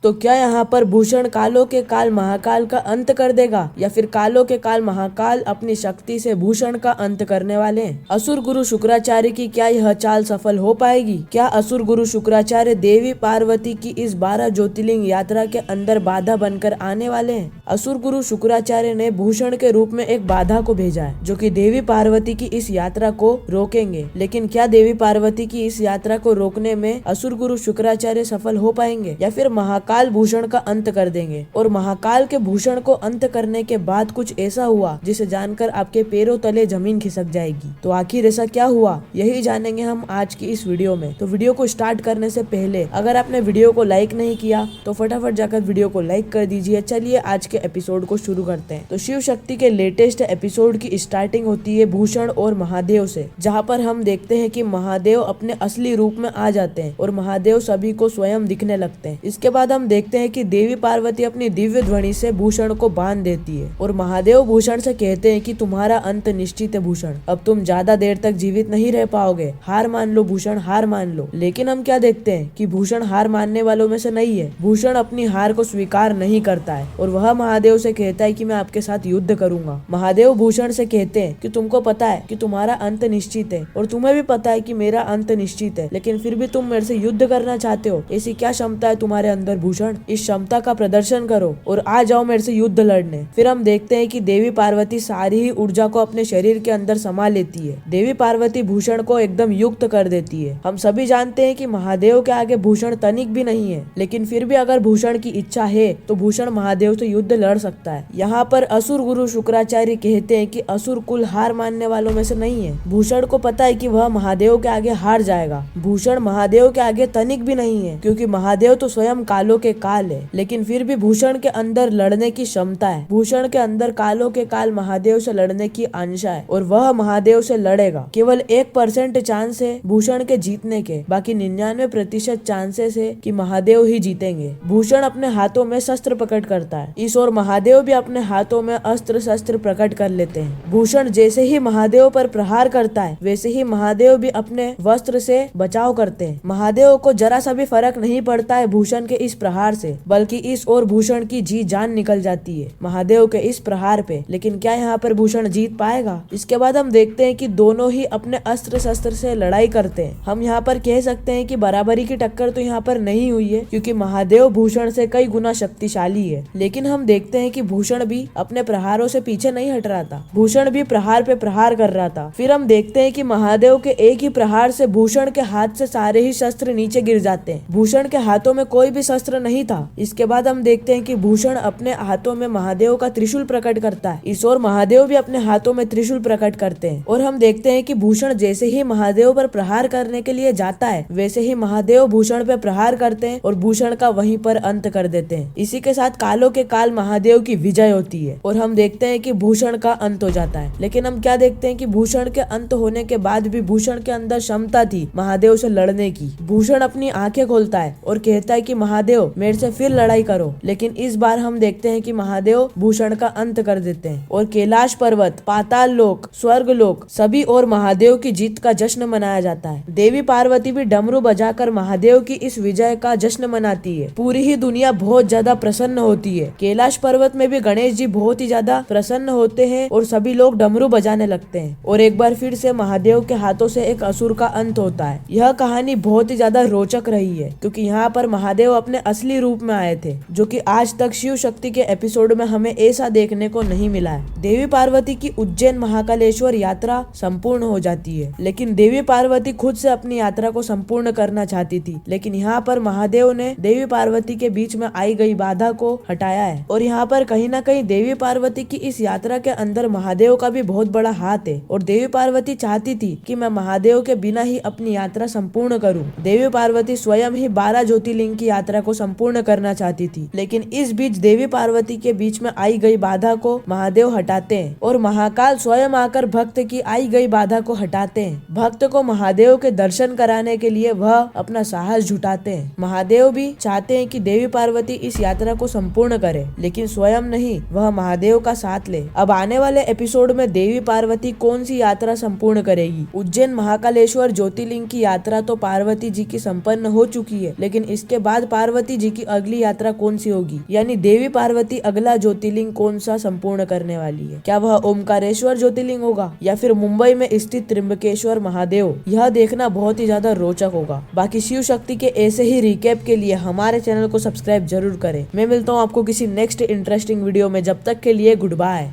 तो क्या यहाँ पर भूषण कालों के काल महाकाल का अंत कर देगा, या फिर कालों के काल महाकाल अपनी शक्ति से भूषण का अंत करने वाले हैं? असुर गुरु शुक्राचार्य की क्या यह चाल सफल हो पाएगी? क्या असुर गुरु शुक्राचार्य देवी पार्वती की इस 12 ज्योतिर्लिंग यात्रा के अंदर बाधा बनकर आने वाले हैं? असुर गुरु शुक्राचार्य ने भूषण के रूप में एक बाधा को भेजा है, जो कि देवी पार्वती की इस यात्रा को रोकेंगे। लेकिन क्या देवी पार्वती की इस यात्रा को रोकने में असुर गुरु शुक्राचार्य सफल हो पाएंगे, या फिर महाकाल भूषण का अंत कर देंगे? और महाकाल के भूषण को अंत करने के बाद कुछ ऐसा हुआ जिसे जानकर आपके पैरों तले जमीन खिसक जाएगी। तो आखिर ऐसा क्या हुआ, यही जानेंगे हम आज की इस वीडियो में। तो वीडियो को स्टार्ट करने से पहले अगर आपने वीडियो को लाइक नहीं किया तो फटाफट जाकर वीडियो को लाइक कर दीजिए। चलिए आज के एपिसोड को शुरू करते हैं। तो शिव शक्ति के लेटेस्ट एपिसोड की स्टार्टिंग होती है भूषण और महादेव से, जहाँ पर हम देखते हैं कि महादेव अपने असली रूप में आ जाते हैं और महादेव सभी को स्वयं दिखने लगते हैं। इसके बाद हम देखते हैं कि देवी पार्वती अपनी दिव्य ध्वनि से भूषण को बांध देती है और महादेव भूषण से कहते हैं कि तुम्हारा अंत निश्चित है भूषण, अब तुम ज्यादा देर तक जीवित नहीं रह पाओगे, हार मान लो भूषण, हार मान लो। लेकिन हम क्या देखते हैं कि भूषण हार मानने वालों में से नहीं है। भूषण अपनी हार को स्वीकार नहीं करता है और वह महादेव से कहता है कि मैं आपके साथ युद्ध करूंगा। महादेव भूषण से कहते हैं कि तुमको पता है कि तुम्हारा अंत निश्चित है और तुम्हें भी पता है कि मेरा अंत निश्चित है, लेकिन फिर भी तुम मेरे से युद्ध करना चाहते हो। ऐसी क्या क्षमता है तुम्हारे अंदर भूषण? इस क्षमता का प्रदर्शन करो और आ जाओ मेरे से युद्ध लड़ने। फिर हम देखते हैं कि देवी पार्वती सारी ही ऊर्जा को अपने शरीर के अंदर समा लेती है। देवी पार्वती भूषण को एकदम युक्त कर देती है। हम सभी जानते हैं कि महादेव के आगे भूषण तनिक भी नहीं है, लेकिन फिर भी अगर भूषण की इच्छा है तो भूषण महादेव से युद्ध लड़ सकता है। यहाँ पर असुर गुरु शुक्राचार्य कहते हैं कि असुर कुल हार मानने वालों में से नहीं है। भूषण को पता है कि वह महादेव के आगे हार जाएगा। भूषण महादेव के आगे तनिक भी नहीं है, क्योंकि महादेव तो स्वयं कालों के काल है, लेकिन फिर भी भूषण के अंदर लड़ने की क्षमता है। भूषण के अंदर कालों के काल महादेव से लड़ने की आंशा है और वह महादेव से लड़ेगा। केवल 1% चांस है भूषण के जीतने के, बाकी 99% चांसेस है कि महादेव ही जीतेंगे। भूषण अपने हाथों में शस्त्र प्रकट करता है, इस ओर महादेव भी अपने हाथों में अस्त्र शस्त्र प्रकट कर लेते हैं। भूषण जैसे ही महादेव पर प्रहार करता है वैसे ही महादेव भी अपने वस्त्र से बचाव करते हैं। महादेव को जरा सा भी फर्क नहीं पड़ता है भूषण के इस प्रहार से, बल्कि इस ओर भूषण की जी जान निकल जाती है महादेव के इस प्रहार पे। लेकिन क्या यहाँ पर भूषण जीत पाएगा? इसके बाद हम देखते हैं कि दोनों ही अपने अस्त्र शस्त्र से लड़ाई करते हैं। हम यहाँ पर कह सकते हैं कि बराबरी की टक्कर तो यहाँ पर नहीं हुई है, क्योंकि महादेव भूषण से कई गुना शक्तिशाली है। लेकिन हम देखते हैं कि भूषण भी अपने प्रहारों से पीछे नहीं हट रहा था, भूषण भी प्रहार पे प्रहार कर रहा था। फिर हम देखते हैं कि महादेव के एक ही प्रहार से भूषण के हाथ से सारे ही शस्त्र नीचे गिर जाते हैं। भूषण के हाथों में कोई भी शस्त्र नहीं था। इसके बाद हम देखते हैं कि भूषण अपने हाथों में महादेव का त्रिशूल प्रकट करता है, इस ओर महादेव भी अपने हाथों में त्रिशूल प्रकट करते हैं। और हम देखते हैं कि भूषण जैसे ही महादेव पर प्रहार करने के लिए जाता है वैसे ही महादेव भूषण पे प्रहार करते हैं और भूषण का वहीं पर अंत कर देते हैं। इसी के साथ कालों के काल महादेव की विजय होती है और हम देखते हैं कि भूषण का अंत हो जाता है। लेकिन हम क्या देखते हैं कि भूषण के अंत होने के बाद भी भूषण के अंदर क्षमता थी महादेव से लड़ने की। भूषण अपनी आंखें खोलता है और कहता है कि महादेव मेरे से फिर लड़ाई करो। लेकिन इस बार हम देखते हैं कि महादेव भूषण का अंत कर देते हैं और कैलाश पर्वत, पाताल लोक, स्वर्ग लोक सभी और महादेव की जीत का जश्न मनाया जाता है। देवी पार्वती भी डमरू बजाकर महादेव की इस विजय का जश्न मनाती है। पूरी ही दुनिया बहुत ज्यादा प्रसन्न होती है। कैलाश पर्वत में भी गणेश जी बहुत ही ज्यादा प्रसन्न होते हैं और सभी लोग डमरू बजाने लगते हैं और एक बार फिर से महादेव के हाथों से एक असुर का अंत होता है। यह कहानी बहुत ही ज्यादा रोचक रही है, क्योंकि यहाँ पर महादेव अपने असली रूप में आए थे, जो कि आज तक शिव शक्ति के एपिसोड में हमें ऐसा देखने को नहीं मिला है। देवी पार्वती की उज्जैन महाकालेश्वर यात्रा संपूर्ण हो जाती है, लेकिन देवी पार्वती खुद से अपनी यात्रा को संपूर्ण करना चाहती थी। लेकिन यहाँ पर महादेव ने देवी पार्वती के बीच में आई गई बाधा को हटाया है और यहाँ पर कहीं ना कहीं देवी पार्वती की इस यात्रा के अंदर महादेव का भी बहुत बड़ा हाथ है। और देवी पार्वती चाहती थी कि मैं महादेव के बिना ही अपनी यात्रा संपूर्ण करूं। देवी पार्वती स्वयं ही 12 ज्योतिर्लिंग की यात्रा को संपूर्ण करना चाहती थी, लेकिन इस बीच देवी पार्वती के बीच में आई गई बाधा को महादेव हटाते हैं और महाकाल स्वयं आकर भक्त की आई गई बाधा को हटाते हैं। भक्त को महादेव के दर्शन कराने के लिए वह अपना साहस जुटाते हैं। महादेव भी चाहते हैं कि देवी पार्वती इस यात्रा को संपूर्ण करे, लेकिन स्वयं नहीं, वह महादेव का साथ ले। अब आने वाले एपिसोड में देवी पार्वती कौन सी यात्रा संपूर्ण करेगी? उज्जैन महाकालेश्वर ज्योतिर्लिंग की यात्रा तो पार्वती जी की संपन्न हो चुकी है, लेकिन इसके बाद पार्वती पार्वती जी की अगली यात्रा कौन सी होगी, यानी देवी पार्वती अगला ज्योतिर्लिंग कौन सा संपूर्ण करने वाली है। क्या वह ओमकारेश्वर ज्योतिर्लिंग होगा या फिर मुंबई में स्थित त्र्यंबकेश्वर महादेव। यह देखना बहुत ही ज्यादा रोचक होगा। बाकी शिव शक्ति के ऐसे ही रिकैप के लिए हमारे चैनल को सब्सक्राइब जरूर करें। मैं मिलता हूँ आपको किसी नेक्स्ट इंटरेस्टिंग वीडियो में, जब तक के लिए गुड बाय।